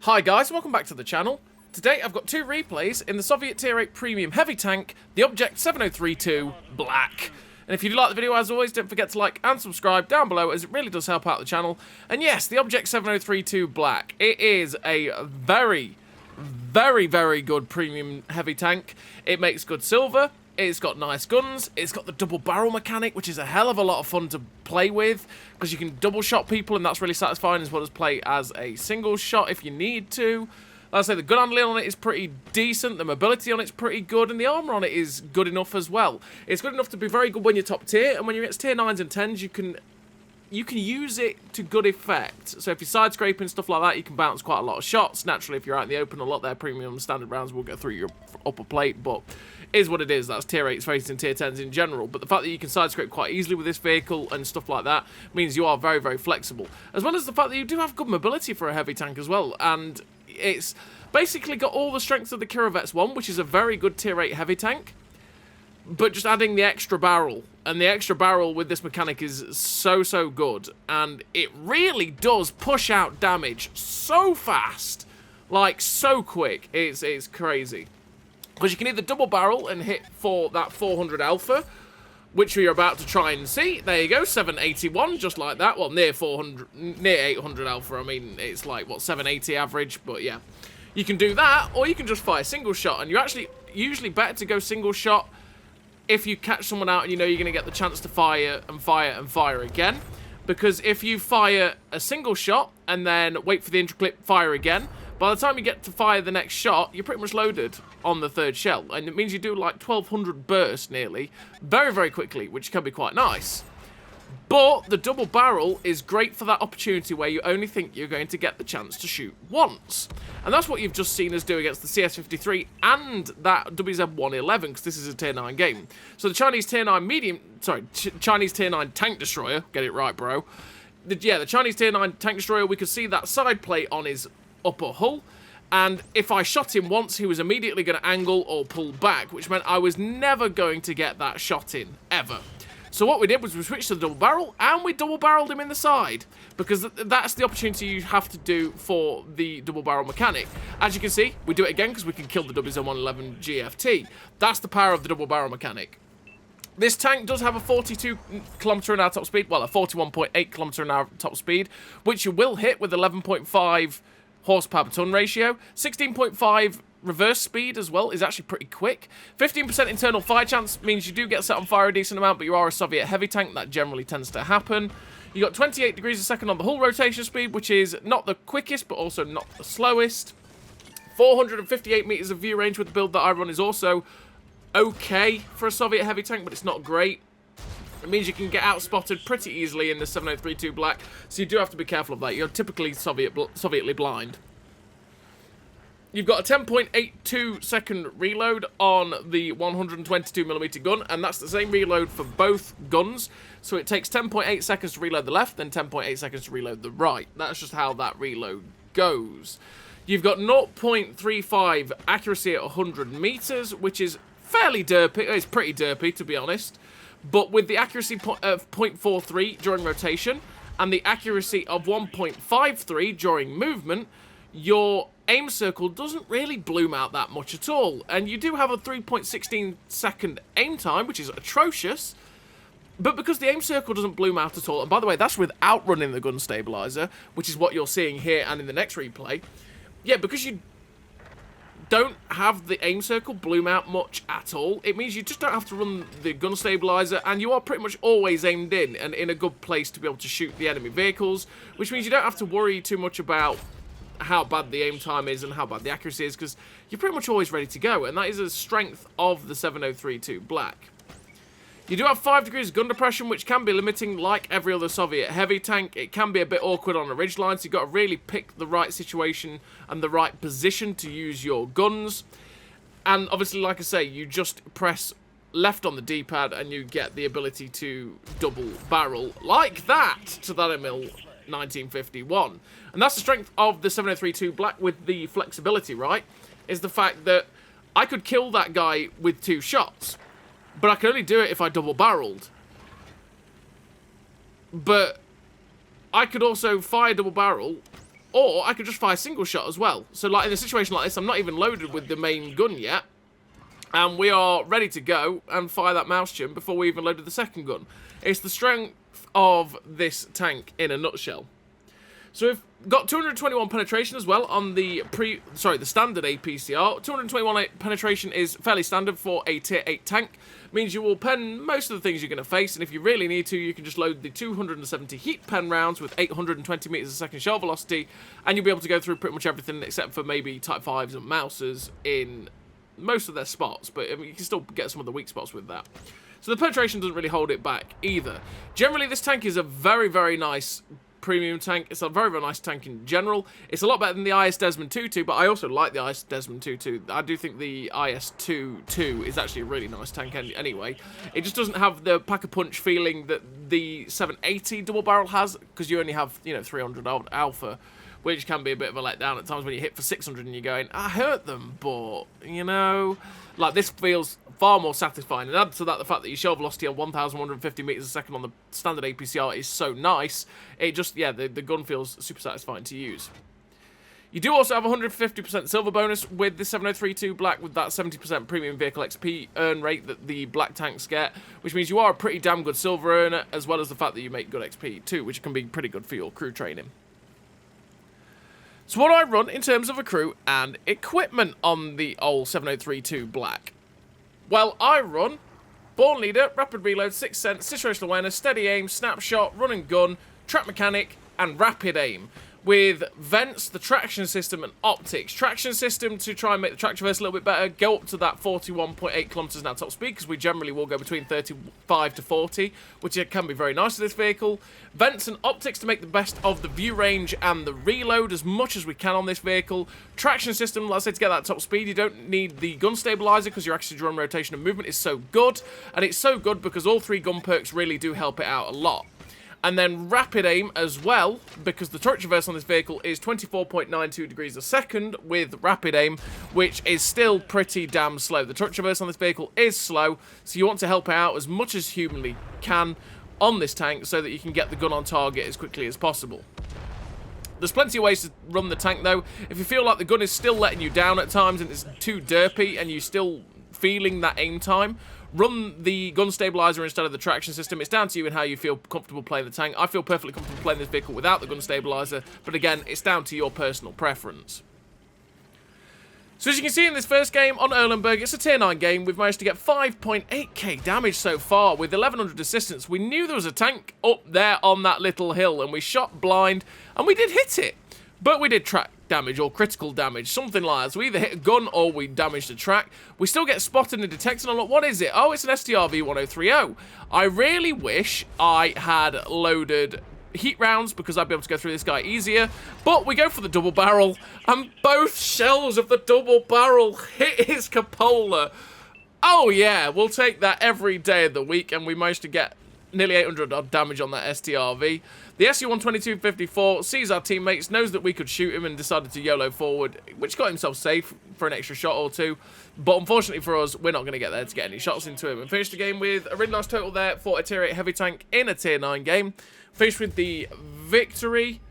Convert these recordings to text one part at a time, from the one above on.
Hi guys, welcome back to the channel. Today I've got two replays in the Soviet Tier 8 Premium Heavy Tank, the Object 7032 Black. And if you do like the video, as always, don't forget to like and subscribe down below, as it really does help out the channel. And yes, the Object 7032 Black, it is a very good premium heavy tank. It makes good silver, it's got nice guns, it's got the double barrel mechanic, which is a hell of a lot of fun to play with, because you can double shot people, and that's really satisfying, as well as play as a single shot if you need to. Like I say, the gun handling on it is pretty decent, the mobility on it's pretty good, and the armor on it is good enough as well. It's good enough to be very good when you're top tier, and when you're against tier 9s and 10s, you can use it to good effect. So if you're side scraping, stuff like that, you can bounce quite a lot of shots. Naturally, if you're out in the open, a lot of their premium standard rounds will go through your upper plate, but it is what it is. That's tier 8s facing tier 10s in general. But the fact that you can side scrape quite easily with this vehicle and stuff like that means you are very flexible. As well as the fact that you do have good mobility for a heavy tank as well. And it's basically got all the strengths of the Kirovets 1, which is a very good tier 8 heavy tank, but just adding the extra barrel. And the extra barrel with this mechanic is so good. And it really does push out damage so fast. Like, so quick. It's crazy. Because you can either double barrel and hit for that 400 alpha, which we are about to try and see. There you go, 781, just like that. Well, near 400, near 800 alpha. I mean, it's like, what, 780 average, but yeah. You can do that, or you can just fire single shot. And you're actually usually better to go single shot if you catch someone out and you know you're going to get the chance to fire and fire and fire again. Because if you fire a single shot and then wait for the interclip, fire again, by the time you get to fire the next shot, you're pretty much loaded on the third shell. And it means you do like 1200 bursts nearly, very quickly, which can be quite nice. But the double barrel is great for that opportunity where you only think you're going to get the chance to shoot once. And that's what you've just seen us do against the CS-53 and that WZ-111, because this is a tier 9 game. So the Chinese tier 9 Chinese tier 9 tank destroyer, get it right, bro. The Chinese tier 9 tank destroyer, we could see that side plate on his upper hull. And if I shot him once, he was immediately going to angle or pull back, which meant I was never going to get that shot in, ever. So what we did was we switched to the double barrel, and we double barreled him in the side, because that's the opportunity you have to do for the double barrel mechanic. As you can see, we do it again because we can kill the WZ-111 GFT. That's the power of the double barrel mechanic. This tank does have a 42 km/h top speed, well, a 41.8 km/h top speed, which you will hit with 11.5 horsepower per ton ratio. 16.5 reverse speed as well is actually pretty quick. 15% internal fire chance means you do get set on fire a decent amount, but you are a Soviet heavy tank. That generally tends to happen. You got 28 degrees a second on the hull rotation speed, which is not the quickest, but also not the slowest. 458 meters of view range with the build that I run is also okay for a Soviet heavy tank, but it's not great. It means you can get out-spotted pretty easily in the 7032 Black, so you do have to be careful of that. You're typically Sovietly blind. You've got a 10.82 second reload on the 122mm gun, and that's the same reload for both guns. So it takes 10.8 seconds to reload the left, then 10.8 seconds to reload the right. That's just how that reload goes. You've got 0.35 accuracy at 100 meters, which is fairly derpy. It's pretty derpy, to be honest. But with the accuracy of 0.43 during rotation, and the accuracy of 1.53 during movement, your aim circle doesn't really bloom out that much at all. And you do have a 3.16 second aim time, which is atrocious. But because the aim circle doesn't bloom out at all, and by the way, that's without running the gun stabilizer, which is what you're seeing here and in the next replay. Yeah, because you don't have the aim circle bloom out much at all, it means you just don't have to run the gun stabilizer, and you are pretty much always aimed in and in a good place to be able to shoot the enemy vehicles, which means you don't have to worry too much about how bad the aim time is and how bad the accuracy is, because you're pretty much always ready to go, and that is a strength of the 7032 Black. You do have 5 degrees of gun depression, which can be limiting like every other Soviet heavy tank. It can be a bit awkward on a ridgeline, so you've got to really pick the right situation and the right position to use your guns. And obviously, like I say, you just press left on the D-pad and you get the ability to double barrel like that to that ML 1951. And that's the strength of the 7032 Black with the flexibility, right? Is the fact that I could kill that guy with 2 shots, but I can only do it if I double barreled. But I could also fire double barrel Or I could just fire single shot as well. So like in a situation like this, I'm not even loaded with the main gun yet. And we are ready to go and fire that mouse chum before we even loaded the second gun. It's the strength of this tank in a nutshell. So we've got 221 penetration as well on the standard APCR. 221 penetration is fairly standard for a tier 8 tank. Means you will pen most of the things you're going to face, and if you really need to, you can just load the 270 heat pen rounds with 820 meters a second shell velocity, and you'll be able to go through pretty much everything except for maybe Type 5s and Mousers in most of their spots, but I mean, you can still get some of the weak spots with that. So the penetration doesn't really hold it back either. Generally, this tank is a very, very nice premium tank. It's a very, very nice tank in general. It's a lot better than the IS Desmond 2-2, but I also like the IS Desmond 2-2. I do think the IS 2-2 is actually a really nice tank anyway. It just doesn't have the pack-a-punch feeling that the 780 double barrel has, because you only have, you know, 300 alpha, which can be a bit of a letdown at times when you hit for 600 and you're going, I hurt them, but, you know, like this feels far more satisfying. And add to that the fact that your shell velocity on 1,150 meters a second on the standard APCR is so nice, it just, yeah, the gun feels super satisfying to use. You do also have a 150% silver bonus with the 7032 Black, with that 70% premium vehicle XP earn rate that the black tanks get, which means you are a pretty damn good silver earner, as well as the fact that you make good XP too, which can be pretty good for your crew training. So what do I run in terms of a crew and equipment on the old 7032 Black? Well, I run Born Leader, Rapid Reload, 6th Sense, Situational Awareness, Steady Aim, Snapshot, Run and Gun, Track Mechanic, and Rapid Aim, with vents, the traction system, and optics. Traction system to try and make the track traverse a little bit better, go up to that 41.8 kilometers an hour top speed, because we generally will go between 35 to 40, which can be very nice for this vehicle. Vents and optics to make the best of the view range and the reload as much as we can on this vehicle. Traction system, let's say, to get that top speed, you don't need the gun stabilizer because your axis run, rotation, and movement is so good, and it's so good because all three gun perks really do help it out a lot. And then rapid aim as well, because the turret traverse on this vehicle is 24.92 degrees a second with rapid aim, which is still pretty damn slow. The turret traverse on this vehicle is slow, so you want to help it out as much as humanly can on this tank so that you can get the gun on target as quickly as possible. There's plenty of ways to run the tank though. If you feel like the gun is still letting you down at times and it's too derpy and you're still feeling that aim time, run the gun stabilizer instead of the traction system. It's down to you and how you feel comfortable playing the tank. I feel perfectly comfortable playing this vehicle without the gun stabilizer, but again, it's down to your personal preference. So as you can see in this first game on Erenberg, it's a tier 9 game. We've managed to get 5.8k damage so far with 1100 assistance. We knew there was a tank up there on that little hill, and we shot blind, and we did hit it. But we did track damage or critical damage, something like that. So we either hit a gun or we damaged the track. We still get spotted and detected. And I'm like, what is it? Oh, it's an STRV 1030. I really wish I had loaded heat rounds because I'd be able to go through this guy easier. But we go for the double barrel, and both shells of the double barrel hit his cupola. Oh yeah, we'll take that every day of the week, and we managed to get nearly 800 odd damage on that STRV. The SU-122-54 sees our teammates, knows that we could shoot him, and decided to YOLO forward, which got himself safe for an extra shot or two. But unfortunately for us, we're not going to get there to get any shots into him. And finished the game with a really nice total there for a tier 8 heavy tank in a tier 9 game. Finished with the victory.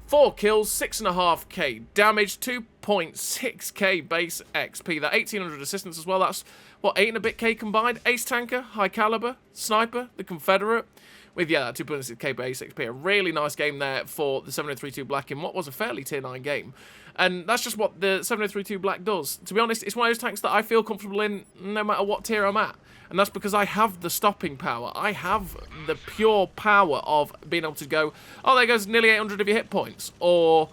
4 kills, 6.5k damage, 2.6k base XP. That 1800 assistance as well, that's, what, 8 and a bit K combined? Ace tanker, high caliber, sniper, the Confederate. With, yeah, 2.6k base XP. A really nice game there for the 7032 Black in what was a fairly tier 9 game. And that's just what the 7032 Black does. To be honest, it's one of those tanks that I feel comfortable in no matter what tier I'm at. And that's because I have the stopping power. I have the pure power of being able to go, oh, there goes nearly 800 of your hit points. Or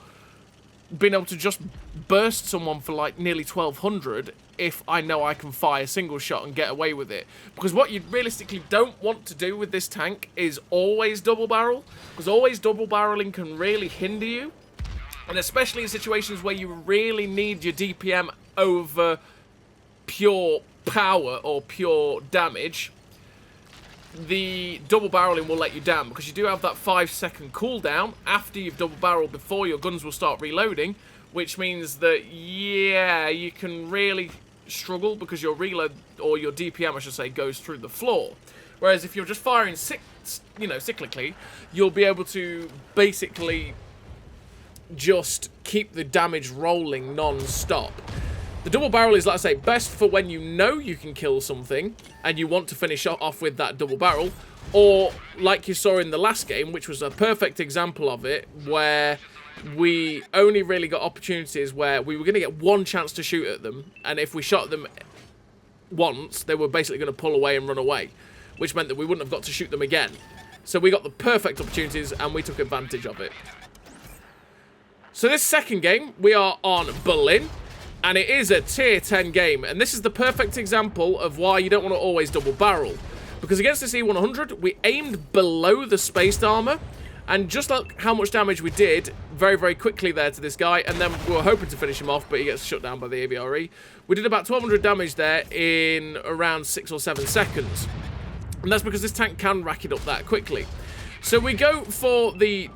being able to just burst someone for like nearly 1200 if I know I can fire a single shot and get away with it. Because what you realistically don't want to do with this tank is always double barrel, because always double barreling can really hinder you, and especially in situations where you really need your DPM over pure power or pure damage. The double barreling will let you down, because you do have that 5-second cooldown after you've double barreled before your guns will start reloading, which means that, yeah, you can really struggle because your reload, or your DPM I should say, goes through the floor. Whereas if you're just firing cyclically, you'll be able to basically just keep the damage rolling non-stop. The double barrel is, like I say, best for when you know you can kill something and you want to finish off with that double barrel, or like you saw in the last game, which was a perfect example of it, where we only really got opportunities where we were going to get one chance to shoot at them, and if we shot them once, they were basically going to pull away and run away, which meant that we wouldn't have got to shoot them again. So we got the perfect opportunities and we took advantage of it. So this second game, we are on Berlin, and it is a tier 10 game, and this is the perfect example of why you don't want to always double barrel. Because against this E100, we aimed below the spaced armor, and just like how much damage we did very, very quickly there to this guy, and then we were hoping to finish him off, but he gets shut down by the ABRE. We did about 1,200 damage there in around 6 or 7 seconds. And that's because this tank can rack it up that quickly. So we go for the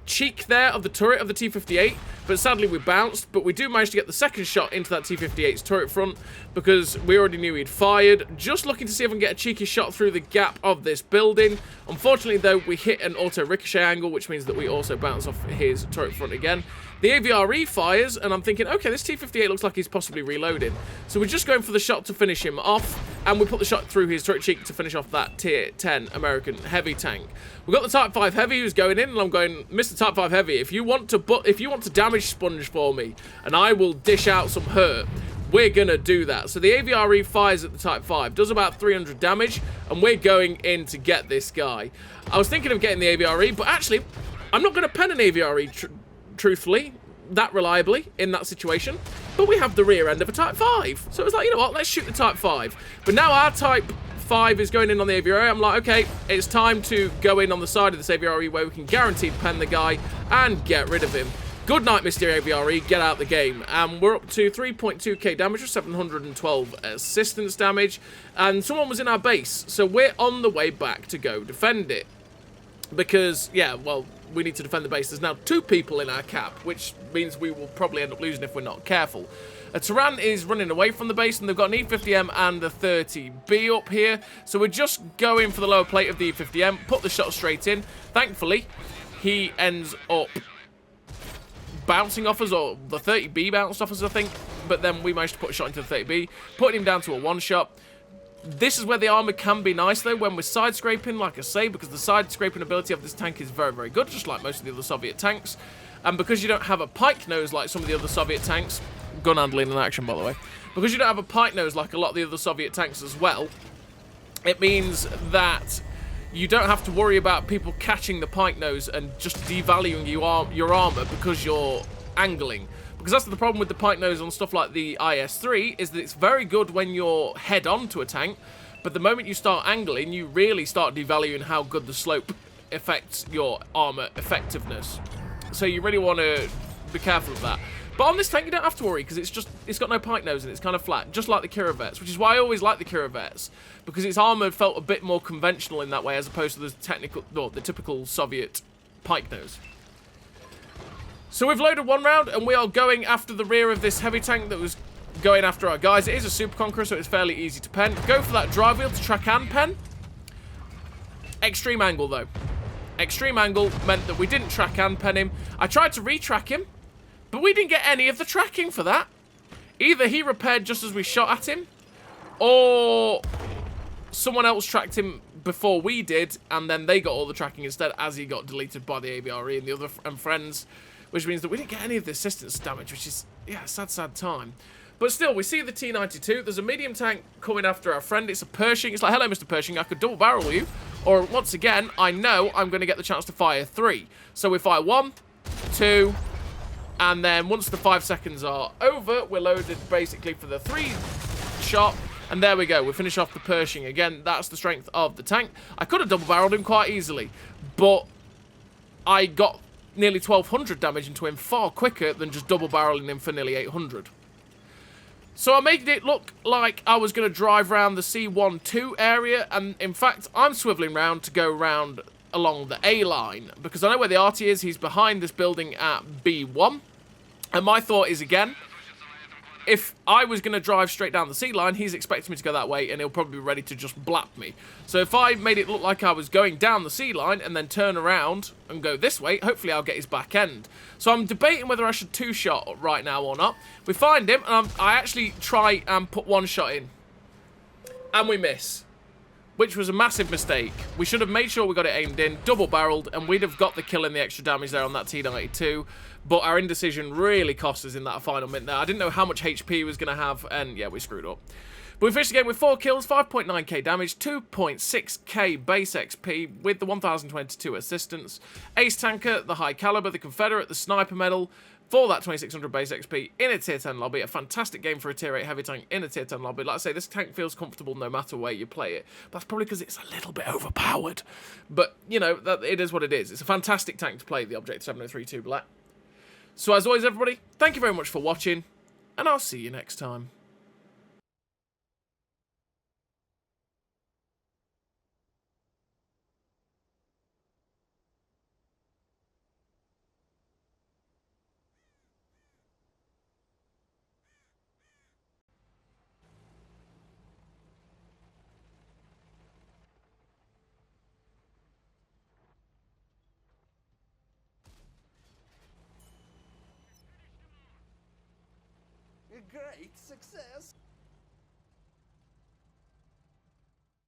cheek there of the turret of the T-58, but sadly we bounced, but we do manage to get the second shot into that T-58's turret front because we already knew he'd fired. Just looking to see if I can get a cheeky shot through the gap of this building. Unfortunately though, we hit an auto ricochet angle, which means that we also bounce off his turret front again. The AVRE fires, and I'm thinking, okay, this T-58 looks like he's possibly reloading. So we're just going for the shot to finish him off, and we put the shot through his turret cheek to finish off that tier 10 American heavy tank. We've got the Type 5 Heavy who's going in, and I'm going, Mr. Type 5 Heavy, if you want to damage sponge for me, and I will dish out some hurt, we're gonna do that. So the AVRE fires at the Type 5, does about 300 damage, and we're going in to get this guy. I was thinking of getting the AVRE, but actually, I'm not gonna pen an AVRE truthfully, that reliably, in that situation. But we have the rear end of a Type 5. So it's like, you know what, let's shoot the Type 5. But now our Type 5 is going in on the AVRE. I'm like, okay, it's time to go in on the side of this AVRE where we can guaranteed pen the guy and get rid of him. Good night, Mr. AVRE, get out the game. And we're up to 3.2k damage with 712 assistance damage. And someone was in our base, so we're on the way back to go defend it. Because, yeah, well, we need to defend the base. There's now 2 people in our cap, which means we will probably end up losing if we're not careful. A Tyran is running away from the base, and they've got an E50M and a 30B up here. So we're just going for the lower plate of the E50M, put the shot straight in. Thankfully, he ends up bouncing off us, or the 30B bounced off us, I think. But then we managed to put a shot into the 30B, putting him down to a 1-shot. This is where the armor can be nice, though, when we're side-scraping, like I say, because the side-scraping ability of this tank is very, very good, just like most of the other Soviet tanks. And because you don't have a pike nose like some of the other Soviet tanks, gun handling in action, by the way, because you don't have a pike nose like a lot of the other Soviet tanks as well, it means that you don't have to worry about people catching the pike nose and just devaluing your armor because you're angling. Because that's the problem with the pike nose on stuff like the IS-3, is that it's very good when you're head-on to a tank, but the moment you start angling, you really start devaluing how good the slope affects your armor effectiveness. So you really want to be careful of that. But on this tank, you don't have to worry, because it's got no pike nose and it's kind of flat, just like the Kirovets, which is why I always like the Kirovets, because its armor felt a bit more conventional in that way, as opposed to the typical Soviet pike nose. So we've loaded 1 round, and we are going after the rear of this heavy tank that was going after our guys. It is a Super Conqueror, so it's fairly easy to pen. Go for that drive wheel to track and pen. Extreme angle, though. Extreme angle meant that we didn't track and pen him. I tried to retrack him, but we didn't get any of the tracking for that. Either he repaired just as we shot at him, or someone else tracked him before we did, and then they got all the tracking instead, as he got deleted by the ABRE and the other friends. Which means that we didn't get any of the assistance damage, which is, yeah, sad, sad time. But still, we see the T-92. There's a medium tank coming after our friend. It's a Pershing. It's like, hello, Mr. Pershing, I could double barrel you. Or, once again, I know I'm going to get the chance to fire 3. So we fire 1, 2, and then once the 5 seconds are over, we're loaded basically for the 3 shot. And there we go. We finish off the Pershing. Again, that's the strength of the tank. I could have double barreled him quite easily, but I got nearly 1,200 damage into him far quicker than just double barreling him for nearly 800. So I made it look like I was going to drive around the C12 area, and in fact I'm swiveling round to go round along the A line, because I know where the arty is. He's behind this building at B1, and my thought is, again, if I was going to drive straight down the sea line, he's expecting me to go that way, and he'll probably be ready to just blap me. So if I made it look like I was going down the sea line and then turn around and go this way, hopefully I'll get his back end. So I'm debating whether I should two-shot right now or not. We find him, and I actually try and put one shot in. And we miss. Which was a massive mistake. We should have made sure we got it aimed in, double-barreled, and we'd have got the kill and the extra damage there on that T92. But our indecision really cost us in that final minute there. I didn't know how much HP he was going to have, and yeah, we screwed up. But we finished the game with 4 kills, 5.9k damage, 2.6k base XP with the 1022 assistance. Ace Tanker, the High Caliber, the Confederate, the Sniper Medal, for that 2600 base XP in a tier 10 lobby. A fantastic game for a tier 8 heavy tank in a tier 10 lobby. Like I say, this tank feels comfortable no matter where you play it. But that's probably because it's a little bit overpowered. But, you know, it is what it is. It's a fantastic tank to play, the Object 7032 Black. So as always, everybody, thank you very much for watching, and I'll see you next time. A great success.